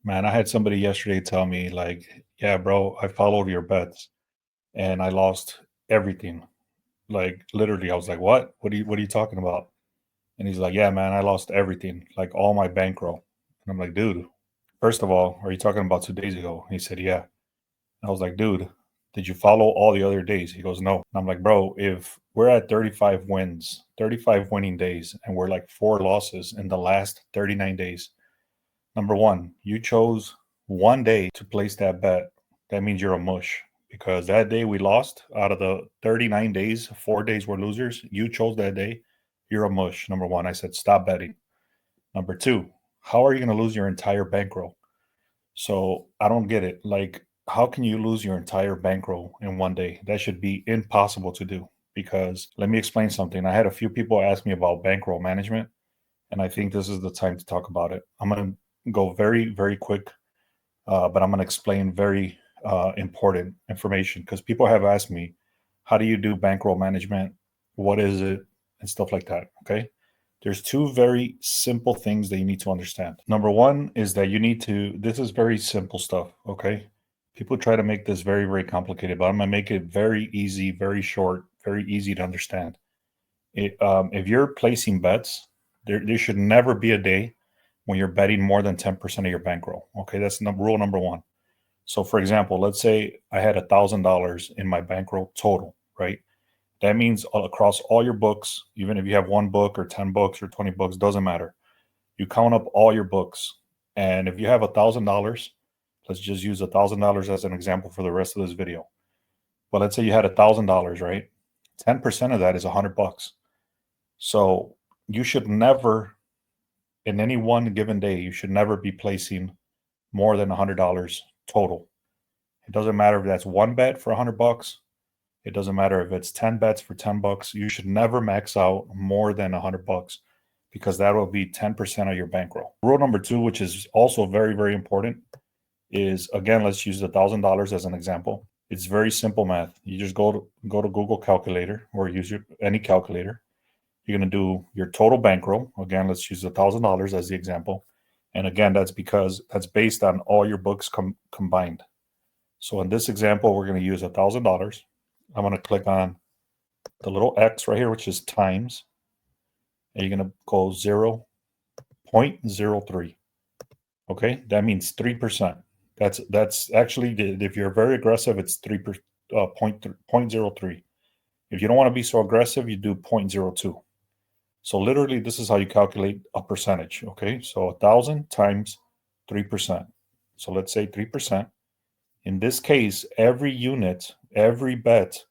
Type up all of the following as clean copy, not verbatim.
Man, I had somebody yesterday tell me like, "Yeah, bro, I followed your bets and I lost everything." Like literally, I was like, "What? What are you talking about?" And he's like, "Yeah, man, I lost everything, like all my bankroll." And I'm like, "Dude, first of all, are you talking about 2 days ago?" And he said, "Yeah." And I was like, "Dude, did you follow all the other days?" He goes, "No." And I'm like, "Bro, if we're at 35 wins, 35 winning days, and we're like four losses in the last 39 days, number one, you chose one day to place that bet. That means you're a mush because that day we lost out of the 39 days, 4 days were losers. You chose that day. You're a mush. Number one, I said, stop betting. Number two, how are you going to lose your entire bankroll? So I don't get it. Like, how can you lose your entire bankroll in one day? That should be impossible to do because let me explain something. I had a few people ask me about bankroll management, and I think this is the time to talk about it. I'm going to go very, very quick, but I'm going to explain very important information because people have asked me, how do you do bankroll management? What is it? And stuff like that. Okay. There's two very simple things that you need to understand. Number one is that you need to, this is very simple stuff. Okay. People try to make this very, very complicated, but I'm going to make it very easy, very short, very easy to understand. If you're placing bets, there should never be a day when you're betting more than 10% of your bankroll. Okay, that's rule number one. So, for example, let's say I had $1,000 in my bankroll total, right? That means across all your books, even if you have one book or 10 books or 20 books, doesn't matter. You count up all your books. And if you have $1,000, let's just use $1,000 as an example for the rest of this video. But let's say you had $1,000, right? 10% of that is $100. So you should never, in any one given day, you should never be placing more than $100 total. It doesn't matter if that's one bet for $100. It doesn't matter if it's 10 bets for $10. You should never max out more than $100 because that will be 10% of your bankroll. Rule number two, which is also very, very important, is again, let's use $1,000 as an example. It's very simple math. You just go to Google Calculator or use any calculator. You're going to do your total bankroll. Again, let's use $1,000 as the example. And again, that's because that's based on all your books combined. So in this example, we're going to use $1,000. I'm going to click on the little X right here, which is times. And you're going to go 0.03. Okay, that means 3%. That's actually, if you're very aggressive, it's 0.03. If you don't want to be so aggressive, you do 0.02. So literally, this is how you calculate a percentage. Okay, so 1,000 times 3%. So let's say 3%. In this case, every unit, every bet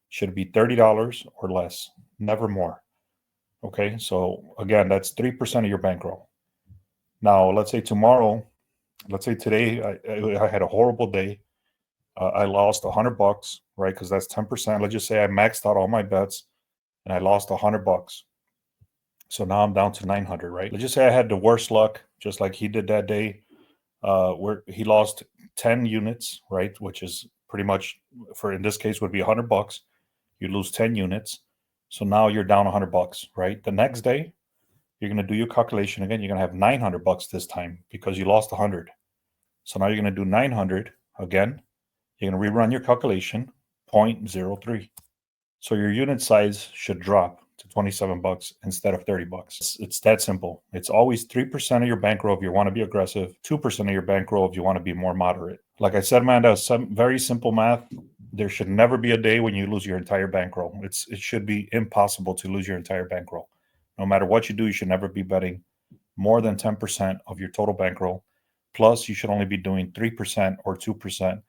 should be $30 or less, never more. Okay, so again, that's 3% of your bankroll. Now, let's say tomorrow, let's say today, I had a horrible day. I lost $100, right? Because that's 10%. Let's just say I maxed out all my bets and I lost $100. So now I'm down to 900, right? Let's just say I had the worst luck, just like he did that day, where he lost 10 units, right? Which is pretty much, for in this case, would be $100. You lose 10 units. So now you're down $100, right? The next day, you're going to do your calculation again. You're going to have $900 this time because you lost 100. So now you're going to do 900 again. You're going to rerun your calculation, 0.03. So your unit size should drop to $27 instead of $30. It's that simple. It's always 3% of your bankroll if you want to be aggressive, 2% of your bankroll if you want to be more moderate. Like I said, man, that's some very simple math. There should never be a day when you lose your entire bankroll. It should be impossible to lose your entire bankroll. No matter what you do, you should never be betting more than 10% of your total bankroll. Plus, you should only be doing 3% or 2%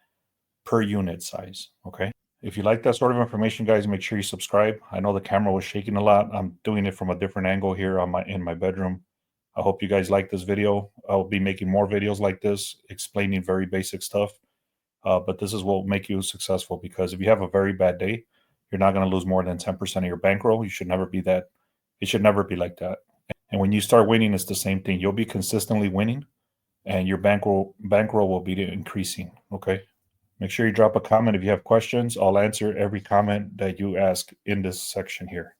per unit size. Okay. If you like that sort of information, guys, make sure you subscribe. I know the camera was shaking a lot. I'm doing it from a different angle here in my bedroom. I hope you guys like this video. I'll be making more videos like this, explaining very basic stuff. But this is what will make you successful, because if you have a very bad day, you're not going to lose more than 10% of your bankroll. You should never be that. It should never be like that. And when you start winning, it's the same thing. You'll be consistently winning, and your bankroll will be increasing. Okay. Make sure you drop a comment if you have questions. I'll answer every comment that you ask in this section here.